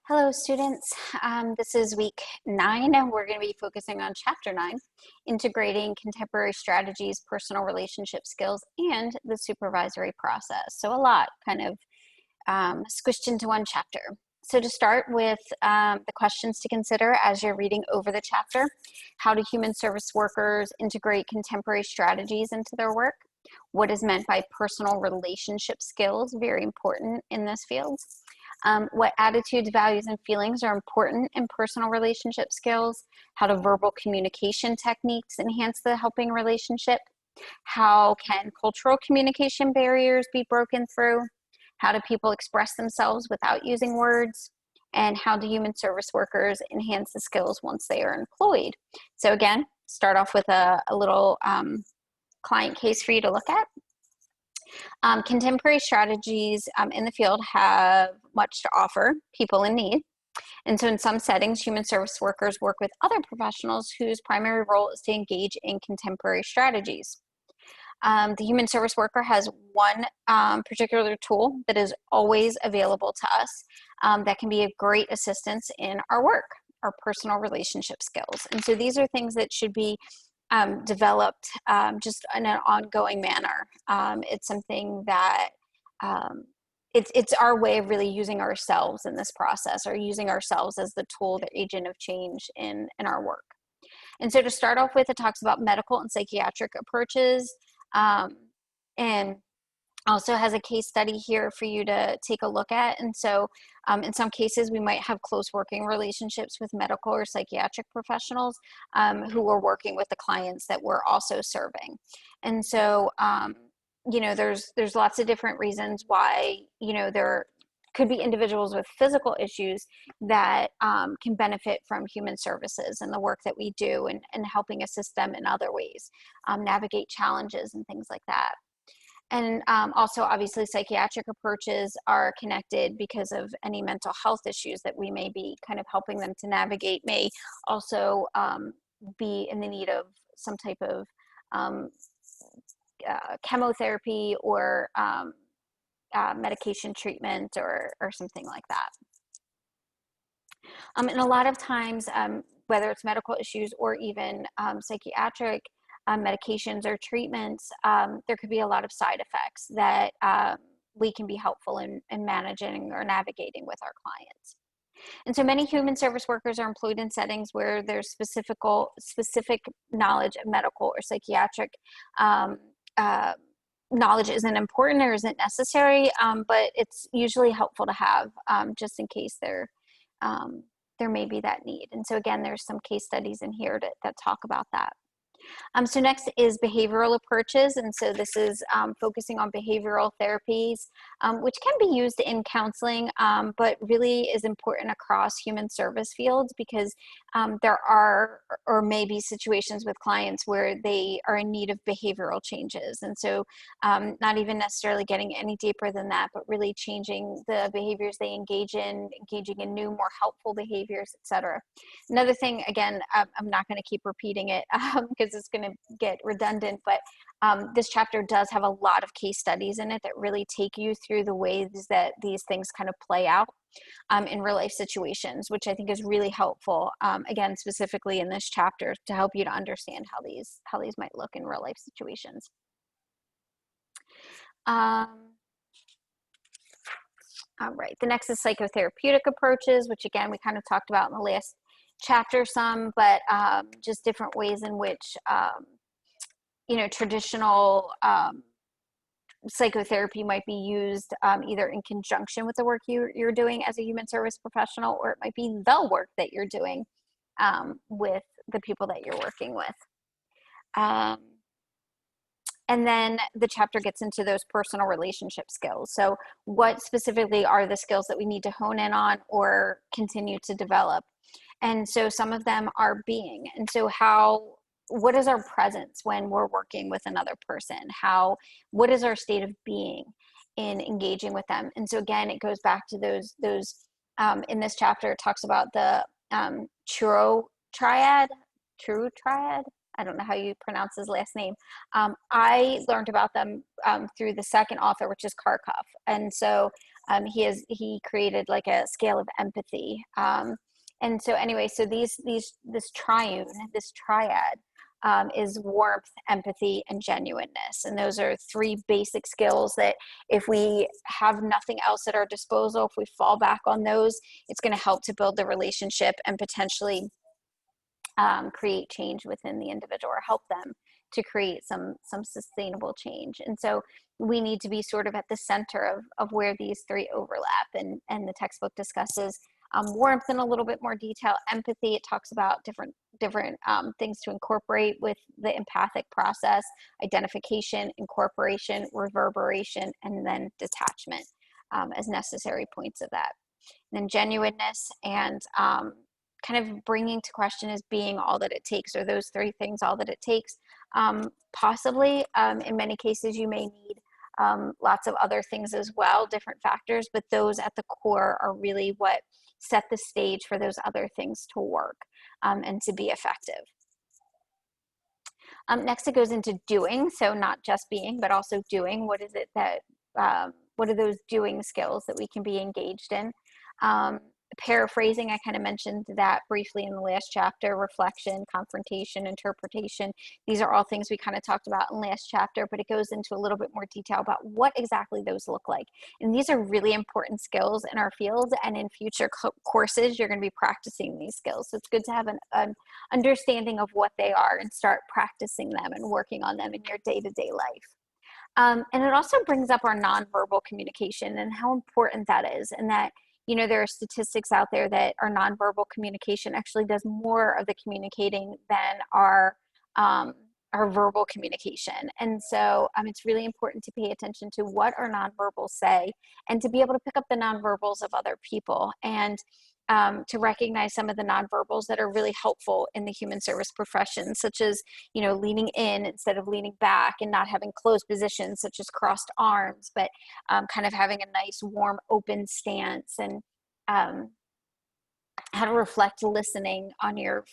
Hello, students. This is week 9, and we're going to be focusing on chapter 9, integrating contemporary strategies, personal relationship skills, and the supervisory process. So a lot kind of squished into one chapter. So to start with the questions to consider as you're reading over the chapter: how do human service workers integrate contemporary strategies into their work? What is meant by personal relationship skills? Very important in this field. What attitudes, values, and feelings are important in personal relationship skills? How do verbal communication techniques enhance the helping relationship? How can cultural communication barriers be broken through? How do people express themselves without using words? And how do human service workers enhance the skills once they are employed? So again, start off with a little client case for you to look at. Contemporary strategies in the field have much to offer people in need. And so in some settings, human service workers work with other professionals whose primary role is to engage in contemporary strategies. The human service worker has one particular tool that is always available to us that can be a great assistance in our work, our personal relationship skills. And so these are things that should be developed just in an ongoing manner. It's something that it's our way of really using ourselves in this process, or using ourselves as the tool, the agent of change in our work. And so to start off with, it talks about medical and psychiatric approaches, and also has a case study here for you to take a look at. And so in some cases, we might have close working relationships with medical or psychiatric professionals who are working with the clients that we're also serving. And so, there's lots of different reasons why, there could be individuals with physical issues that can benefit from human services and the work that we do, and helping assist them in other ways, navigate challenges and things like that. And also, obviously, psychiatric approaches are connected because of any mental health issues that we may be kind of helping them to navigate, may also be in the need of some type of chemotherapy or medication treatment or something like that. And a lot of times, whether it's medical issues or even psychiatric medications or treatments, there could be a lot of side effects that we can be helpful in managing or navigating with our clients. And so many human service workers are employed in settings where there's specific knowledge of medical or psychiatric knowledge isn't important or isn't necessary, but it's usually helpful to have just in case there may be that need. And so again, there's some case studies in here that talk about that. So next is behavioral approaches. And so this is focusing on behavioral therapies, which can be used in counseling, but really is important across human service fields, because there are or may be situations with clients where they are in need of behavioral changes. And so not even necessarily getting any deeper than that, but really changing the behaviors they engaging in new, more helpful behaviors, etc. Another thing, again, I'm not going to keep repeating it because it's going to get redundant, but this chapter does have a lot of case studies in it that really take you through the ways that these things kind of play out in real life situations, which I think is really helpful, again, specifically in this chapter, to help you to understand how these might look in real life situations. All right, the next is psychotherapeutic approaches, which again, we kind of talked about in the last chapter some, but just different ways in which, traditional psychotherapy might be used either in conjunction with the work you're doing as a human service professional, or it might be the work that you're doing with the people that you're working with. And then the chapter gets into those personal relationship skills. So what specifically are the skills that we need to hone in on or continue to develop? And so some of them are being. And so what is our presence when we're working with another person? What is our state of being in engaging with them? And so again, it goes back to those in this chapter, it talks about the true triad. I don't know how you pronounce his last name. I learned about them through the second author, which is Kharkov. And so He created like a scale of empathy. And so anyway, so this triad is warmth, empathy, and genuineness. And those are three basic skills that if we have nothing else at our disposal, if we fall back on those, it's going to help to build the relationship and potentially create change within the individual, or help them to create some sustainable change. And so we need to be sort of at the center of where these three overlap. And the textbook discusses warmth in a little bit more detail. Empathy, it talks about different things to incorporate with the empathic process: identification, incorporation, reverberation, and then detachment as necessary points of that. And then genuineness and kind of bringing to question, is being all that it takes? Are those three things all that it takes? Possibly. In many cases, you may need lots of other things as well, different factors, but those at the core are really what set the stage for those other things to work and to be effective. Next, it goes into doing. So not just being, but also doing. What is it that, what are those doing skills that we can be engaged in? Paraphrasing, I kind of mentioned that briefly in the last chapter: reflection, confrontation, interpretation. These are all things we kind of talked about in the last chapter, but it goes into a little bit more detail about what exactly those look like. And these are really important skills in our field, and in future courses, you're going to be practicing these skills. So it's good to have an understanding of what they are and start practicing them and working on them in your day-to-day life. And it also brings up our nonverbal communication and how important that is, and that, you know, there are statistics out there that our nonverbal communication actually does more of the communicating than our verbal communication. And so it's really important to pay attention to what our nonverbals say, and to be able to pick up the nonverbals of other people, and to recognize some of the nonverbals that are really helpful in the human service profession, such as, you know, leaning in instead of leaning back, and not having closed positions such as crossed arms, but kind of having a nice warm open stance, and how to reflect listening on your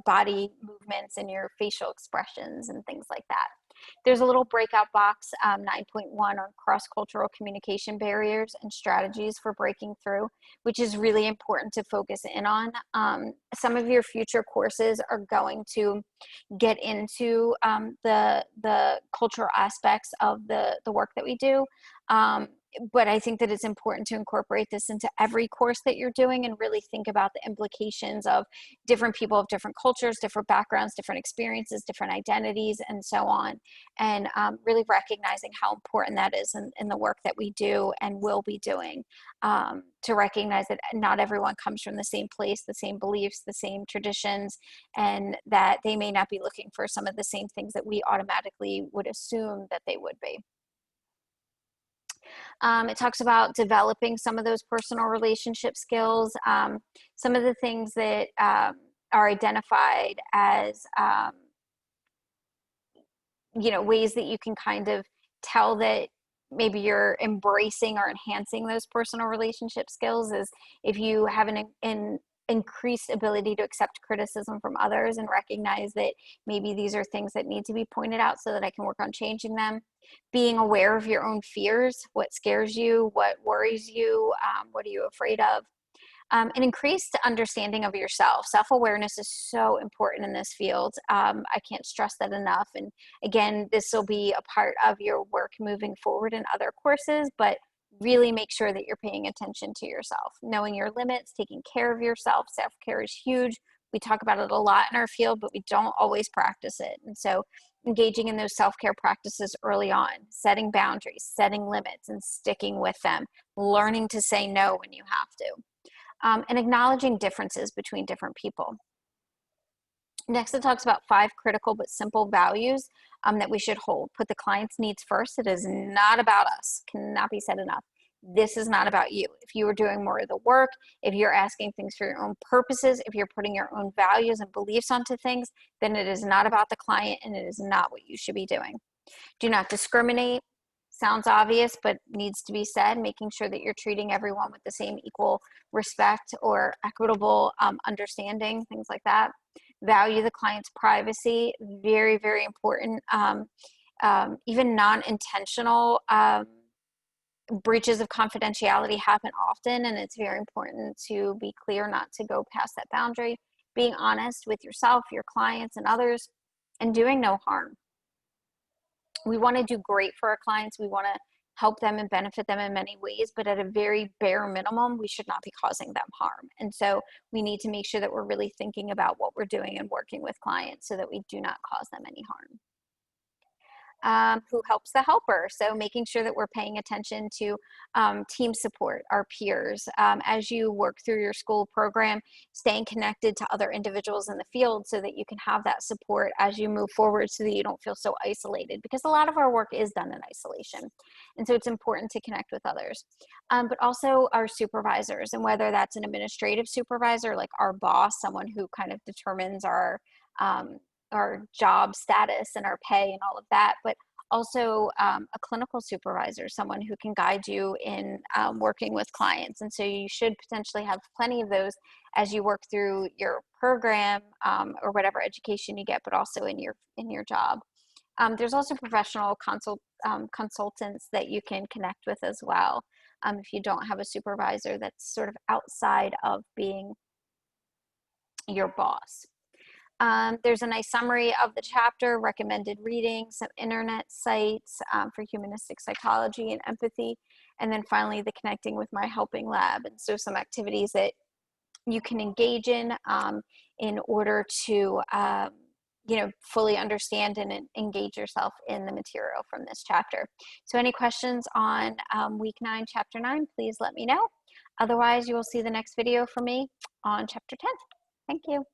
body movements and your facial expressions and things like that. There's a little breakout box, 9.1, on cross-cultural communication barriers and strategies for breaking through, which is really important to focus in on. Some of your future courses are going to get into the cultural aspects of the work that we do. But I think that it's important to incorporate this into every course that you're doing, and really think about the implications of different people of different cultures, different backgrounds, different experiences, different identities, and so on. And really recognizing how important that is in the work that we do and will be doing, to recognize that not everyone comes from the same place, the same beliefs, the same traditions, and that they may not be looking for some of the same things that we automatically would assume that they would be. It talks about developing some of those personal relationship skills. Some of the things that are identified as, you know, ways that you can kind of tell that maybe you're embracing or enhancing those personal relationship skills is if you have an increased ability to accept criticism from others and recognize that maybe these are things that need to be pointed out so that I can work on changing them. Being aware of your own fears, what scares you, what worries you, what are you afraid of? An increased understanding of yourself. Self-awareness is so important in this field. I can't stress that enough. And again, this will be a part of your work moving forward in other courses, but really make sure that you're paying attention to yourself, knowing your limits, taking care of yourself. Self-care is huge. We talk about it a lot in our field, but we don't always practice it. And so engaging in those self-care practices early on, setting boundaries, setting limits, and sticking with them, learning to say no when you have to, and acknowledging differences between different people. Next, it talks about 5 critical but simple values that we should hold. Put the client's needs first. It is not about us. Cannot be said enough. This is not about you. If you are doing more of the work, if you're asking things for your own purposes, if you're putting your own values and beliefs onto things, then it is not about the client, and it is not what you should be doing. Do not discriminate. Sounds obvious, but needs to be said, making sure that you're treating everyone with the same equal respect or equitable understanding, things like that. Value the client's privacy, very, very important. Even non-intentional breaches of confidentiality happen often, and it's very important to be clear not to go past that boundary, being honest with yourself, your clients, and others, and doing no harm. We want to do great for our clients. We want to help them and benefit them in many ways, but at a very bare minimum, we should not be causing them harm. And so we need to make sure that we're really thinking about what we're doing and working with clients so that we do not cause them any harm. Who helps the helper? So making sure that we're paying attention to team support, our peers. As you work through your school program, staying connected to other individuals in the field so that you can have that support as you move forward so that you don't feel so isolated, because a lot of our work is done in isolation. And so it's important to connect with others. But also our supervisors, and whether that's an administrative supervisor, like our boss, someone who kind of determines our job status and our pay and all of that, but also a clinical supervisor, someone who can guide you in working with clients. And so you should potentially have plenty of those as you work through your program or whatever education you get, but also in your job. There's also professional consultants that you can connect with as well if you don't have a supervisor that's sort of outside of being your boss. There's a nice summary of the chapter, recommended reading, some internet sites for humanistic psychology and empathy, and then finally the connecting with my helping lab. And so some activities that you can engage in order to fully understand and engage yourself in the material from this chapter. So any questions on week 9, chapter 9, please let me know. Otherwise, you will see the next video from me on chapter 10. Thank you.